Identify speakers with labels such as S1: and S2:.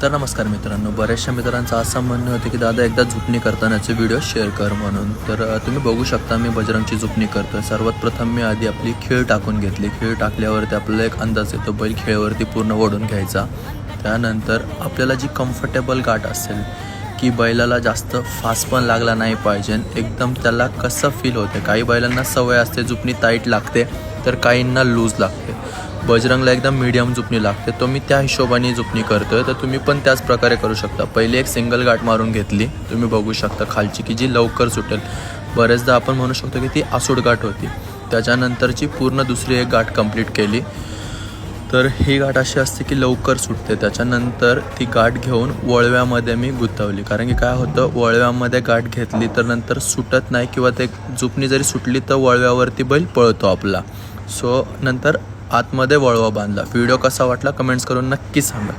S1: तर नमस्कार मित्रांनो, बऱ्याचशा मित्रांचं असं म्हणणं होतं की दादा एकदा झुपणी करतानाचे व्हिडिओ शेअर कर म्हणून. तर तुम्ही बघू शकता मी बजरंगची झुपणी करतो. सर्वात प्रथम मी आधी आपली खीळ टाकून घेतली. खीळ टाकल्यावरती आपल्याला एक अंदाज येतो बैल खीळवरती पूर्ण ओढून घ्यायचा. त्यानंतर आपल्याला जी कम्फर्टेबल गाठ असेल की बैलाला जास्त फास्ट पण लागला नाही पाहिजे, एकदम त्याला कसं फील होते. काही बैलांना सवय असते झुपणी टाईट लागते तर काहींना लूज लागते. बजरंगला एकदम मीडियम झुपणी लागते, तो मी त्या हिशोबाने झुपणी करतोय. तर तुम्ही पण त्याच प्रकारे करू शकता. पहिले एक सिंगल गाठ मारून घेतली, तुम्ही बघू शकता खालची की जी लवकर सुटेल. बरेचदा आपण म्हणू शकतो की ती आसूड गाठ होती. त्याच्यानंतरची पूर्ण दुसरी एक गाठ कंप्लीट केली. तर ही गाठ अशी असते की लवकर सुटते. त्याच्यानंतर ती गाठ घेऊन वळव्यामध्ये मी गुंतवली, कारण की काय होतं, वळव्यामध्ये गाठ घेतली तर नंतर सुटत नाही, किंवा ते झुपणी जरी सुटली तर वळव्यावरती बैल पळतो आपला. सो नंतर आतमध्ये वळवा बांधला. व्हिडिओ कसा वाटला कमेंट्स करून नक्की सांगा.